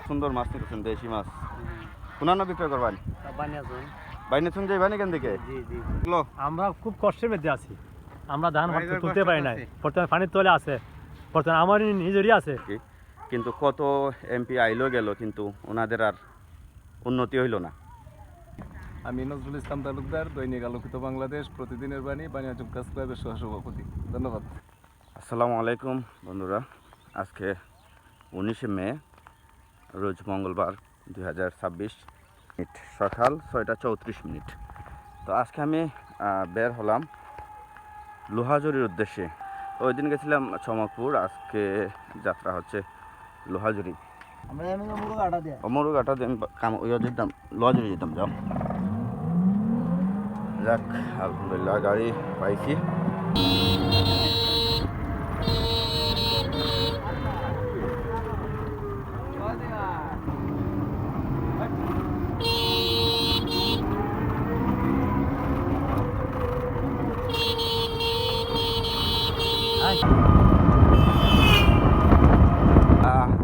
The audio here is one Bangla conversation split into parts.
সুন্দর মাছ নিতেছেন, দেশি মাছ। কোনানো বিক্রয় করবেন? বাইনে শুন যাই বানি কেন দিকে? আমরা খুব কষ্টের মধ্যে আছি। আমরা ধান তুলতে পারি না, বর্তমানে পানির তলে আছে, বর্তমানে আমার নিজেরই আছে। কিন্তু কত এমপি আইলো গেল, কিন্তু ওনাদের আর উন্নতি হইল না। আমি নজরুল ইসলাম তালুকদার, দৈনিক আলোকিত বাংলাদেশ, প্রতিদিনের বাণী, বানিয়াচক কাজ ক্লাবের সহসভাপতি। ধন্যবাদ। আসসালামু আলাইকুম বন্ধুরা। আজকে 19শে মে, রোজ মঙ্গলবার, 2026, সকাল 6:34। তো আজকে আমি বের হলাম লোহাজুরির উদ্দেশ্যে। ওই দিন গেছিলাম চমকপুর, আজকে যাত্রা হচ্ছে লোহাজুরি। অমরুঘাটা দিয়ে আমি যেতাম, লোহাজুরি যেতাম। যাও যাক, আলহামদুলিল্লাহ গাড়ি পাইছি।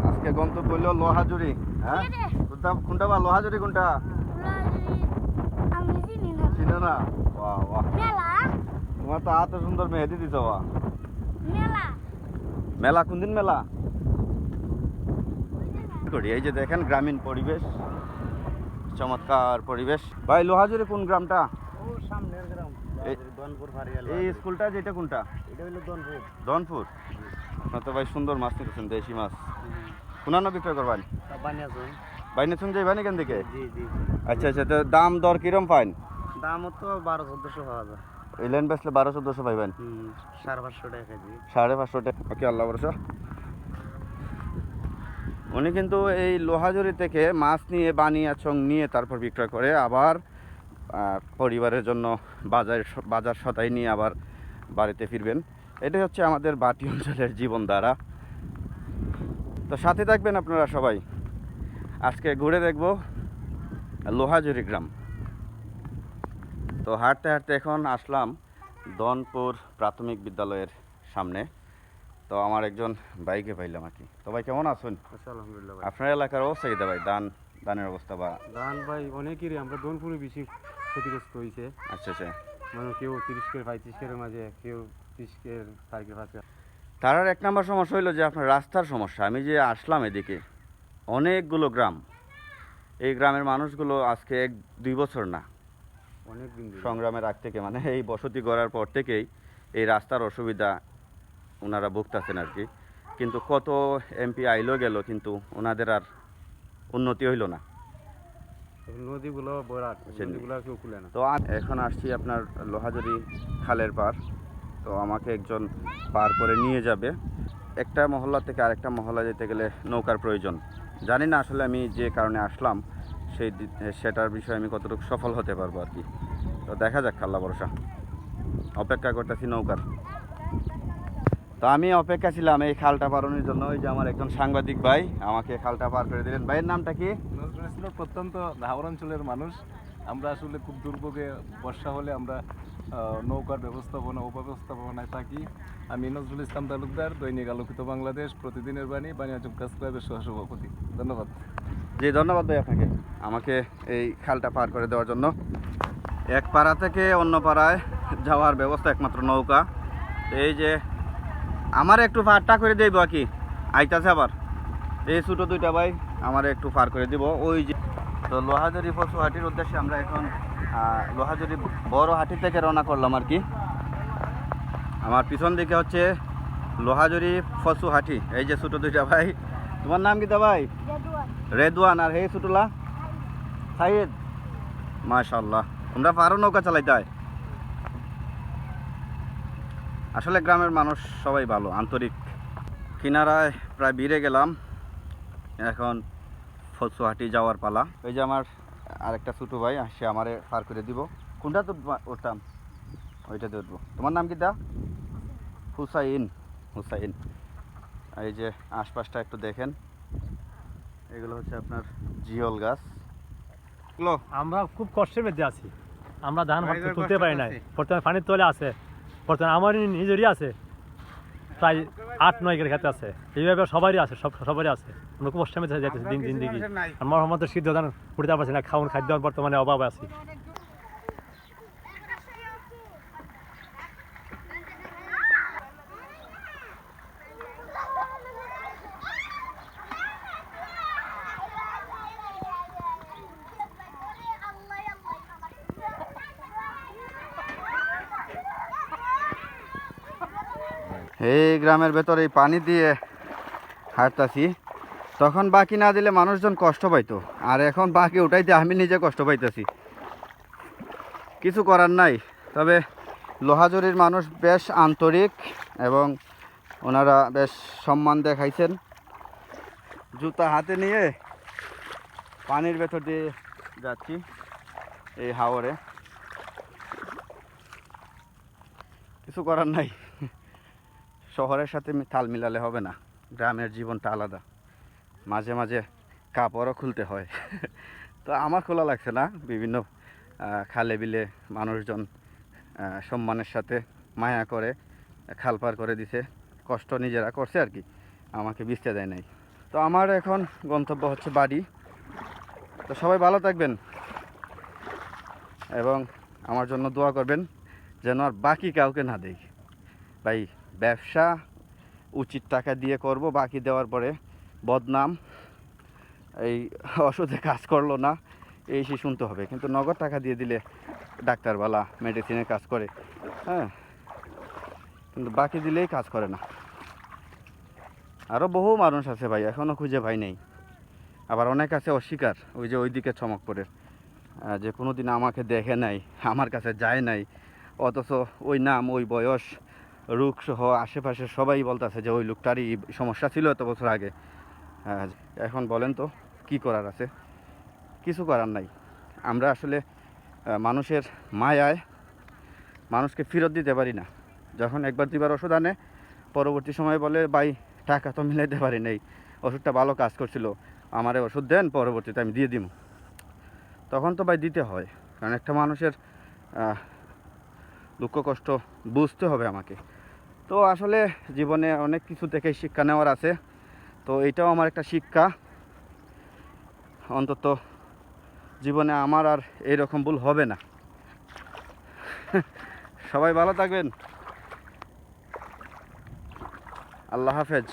আজকে গন্তব্য হইল লোহাজুরি। হ্যাঁ, কোনটা বা লোহাজুরি কোনটা চিনো না? বাহ বাহ, তোমার তো এত সুন্দর মেহেদি দিছ। বা মেলা কোন দিন মেলা করি? এই যে দেখেন গ্রামীণ পরিবেশ, চমৎকার পরিবেশ। ভাই লোহাজুরি কোন গ্রামটা? এই স্কুলটা যেটা কোনটা? দনপুর। আপনার তো ভাই সুন্দর মাছ নিতেছেন, দেশি মাছ। কোনানো বিক্রয় করবেন? বাইনে শুন যাই বানি কেন দিকে? আচ্ছা আচ্ছা, তো দাম দর কিরম পাইন? দাম তো 1200-1400 পাওয়া যায়। এই লাইন বেচলে 1200-1400 পাইবেন? 550 টাকা কেজি। 550 টাকা। ওকে, আল্লাহ ভরসা। উনি কিন্তু এই লোহাজুরি থেকে মাছ নিয়ে বানিয়াচং নিয়ে তারপর বিক্রয় করে, আবার পরিবারের জন্য বাজার সদাই নিয়ে আবার বাড়িতে ফিরবেন। এটাই হচ্ছে আমাদের বাটি অঞ্চলের জীবনধারা। তো সাথে থাকবেন আপনারা সবাই। আজকে ঘুরে দেখব লোহাজুরি গ্রাম। তো হাঁটতে হাঁটতে এখন আসলাম দনপুর প্রাথমিক বিদ্যালয়ের সামনে। তো আমার একজন ভাইকে পাইলাম আর কি। তো ভাই কেমন আছেন? আলহামদুলিল্লাহ। আপনার এলাকার অবস্থা কি ভাই? দানের অবস্থা বা? ধান ভাই অনেকেরই, আমরা দনপুরে বেশি ক্ষতিগ্রস্ত হয়েছে। আচ্ছা আচ্ছা, মানে কেউ 30 কের 35 কের মাঝে, কেউ 30 কের 4 কের 5 কের। তার আর এক নম্বর সমস্যা হইলো যে আপনার রাস্তার সমস্যা। আমি যে আসলাম এদিকে, অনেকগুলো গ্রাম, এই গ্রামের মানুষগুলো আজকে 1-2 বছর না, অনেক দিন সংগ্রামের আগ থেকে, মানে এই বসতি গড়ার পর থেকেই এই রাস্তার অসুবিধা ওনারা ভুগতেছেন আর কি। কিন্তু কত এমপি আইলো গেল, কিন্তু ওনাদের আর উন্নতি হইল না। নদীগুলো বরাট, নদীগুলো কেউ খুলে না। তো এখন আসছি আপনার লোহাজুরি খালের পার। তো আমাকে একজন পার করে নিয়ে যাবে। একটা মহল্লা থেকে আরেকটা মহল্লা যেতে গেলে নৌকার প্রয়োজন। জানি না আসলে আমি যে কারণে আসলাম সেটার বিষয়ে আমি কতটুকু সফল হতে পারবো আর কি। তো দেখা যাক, আল্লাহ ভরসা। অপেক্ষা করতেছি নৌকার। তো আমি অপেক্ষা ছিলাম এই খালটা পারানোর জন্য। ওই যে আমার একজন সাংবাদিক ভাই আমাকে খালটা পার করে দিলেন। ভাইয়ের নামটা কি? নজরুল ইসলাম, প্রত্যন্ত ধাওয়ার অঞ্চলের মানুষ। আমরা আসলে খুব দুর্ভোগে, বর্ষা হলে আমরা নৌকার ব্যবস্থাপনায় থাকি। আমি নজরুল ইসলাম তালুকদার, দৈনিক আলোকিত বাংলাদেশ, প্রতিদিনের বাণী, বানিয়াচক কাজ ক্লাবের সহসভাপতি। ধন্যবাদ। জি ধন্যবাদ ভাই আপনাকে, আমাকে এই খালটা পার করে দেওয়ার জন্য। এক পাড়া থেকে অন্য পাড়ায় যাওয়ার ব্যবস্থা একমাত্র নৌকা। এই যে আমার একটু পারটা করে দেব আর কি, আইতাছে আবার এই ছোটো দুইটা ভাই আমার একটু পার করে দিব। ওই যে তো লোহাজুরি পশুহাটির উদ্দেশ্যে আমরা এখন লোহাজুরি বড় হাটি থেকে রওনা করলাম আর কি। আমার পিছন দিকে হচ্ছে লোহাজুরি পশুহাটি। এই যে ছোটো দুইটা ভাই, তোমার নাম কি তা ভাই? রেদওয়ান। আর হে ছোটলা? সাইদ। মাশাআল্লাহ, তোমরা পারো নৌকা চালাইতে? আসলে গ্রামের মানুষ সবাই ভালো, আন্তরিক। কিনারায় প্রায় ভিড়ে গেলাম, এখন ফসুহাটি যাওয়ার পালা। ওই যে আমার আরেকটা ছোটো ভাই, সে আমারে পার করে দিব। কোনটা তো উঠতাম? ওইটাতে উঠবো। তোমার নাম কি দা? হুসাইন। হুসাইন। এই যে আশপাশটা একটু দেখেন, এগুলো হচ্ছে আপনার জিওল গাছ। আমরা খুব কষ্টের মধ্যে আছি। আমরা ধান তুলতে পারি না, বর্তমানে পানির তলে আছে, বর্তমানে আমার নিজেরই আছে। প্রায় 8-9 এর ক্ষেত্রে আছে। এইভাবে সবারই আছে, সবারই আছে। আমরা খুব কষ্টের মধ্যে যাইতেছি দিন জিন্দিগি। আর মরহমতের সিদ্ধ দান উঠতে পারছি না, খাওয়ান খাদ্য বর্তমানে অভাব আছে। এই গ্রামের ভেতরে এই পানি দিয়ে হাঁটতাছি, তখন বাকি না দিলে মানুষজন কষ্ট পাইতো, আর এখন বাকি উঠাইতে আমি নিজে কষ্ট পাইতেছি। কিছু করার নাই। তবে লোহাজুরির মানুষ বেশ আন্তরিক এবং ওনারা বেশ সম্মান দেখাইছেন। জুতা হাতে নিয়ে পানির ভেতর দিয়ে যাচ্ছি এই হাওরে। কিছু করার নাই, শহরের সাথে তাল মিলালে হবে না। গ্রামের জীবনটা আলাদা, মাঝে মাঝে কাপড়ও খুলতে হয়। তো আমার খোলা লাগছে না। বিভিন্ন খালে বিলে মানুষজন সম্মানের সাথে মায়া করে খাল পার করে দিছে, কষ্ট নিজেরা করছে আর কি, আমাকে ভিজতে দেয় নাই। তো আমার এখন গন্তব্য হচ্ছে বাড়ি। তো সবাই ভালো থাকবেন এবং আমার জন্য দোয়া করবেন যেন আর বাকি কাউকে না দেই। ভাই, ব্যবসা উচিত টাকা দিয়ে করব, বাকি দেওয়ার পরে বদনাম, এই ওষুধে কাজ করলো না, এই সে শুনতে হবে। কিন্তু নগদ টাকা দিয়ে দিলে ডাক্তারওয়ালা মেডিসিনে কাজ করে, হ্যাঁ, কিন্তু বাকি দিলেই কাজ করে না। আরও বহু মানুষ আছে ভাই, এখনও খুঁজে ভাই নেই। আবার অনেক আছে অস্বীকার, ওই যে ওইদিকে চমকপুরের, যে কোনো দিন আমাকে দেখে নাই, আমার কাছে যায় নাই, অথচ ওই নাম, ওই বয়স, রোগ সহ আশেপাশে সবাই বলতেছে যে ওই লোকটারই সমস্যা ছিল এত বছর আগে। এখন বলেন তো কি করার আছে? কিছু করার নাই। আমরা আসলে মানুষের মায়ায় মানুষকে ফেরত দিতে পারি না। যখন একবার দুইবার ওষুধ আনে, পরবর্তী সময় বলে ভাই টাকা তো মিলাইতে পারি নাই, ওষুধটা ভালো কাজ করছিল, আমারে ওষুধ দেন, পরবর্তীতে আমি দিয়ে দিব। তখন তো ভাই দিতে হয়, কারণ একটা মানুষের দুঃখ কষ্ট বুঝতে হবে আমাকে। তো আসলে জীবনে অনেক কিছু থেকে শিক্ষা নেওয়ার আছে। তো এটাও আমার একটা শিক্ষা, অন্তত জীবনে আমার আর এইরকম ভুল হবে না। সবাই ভালো থাকবেন। আল্লাহ হাফেজ।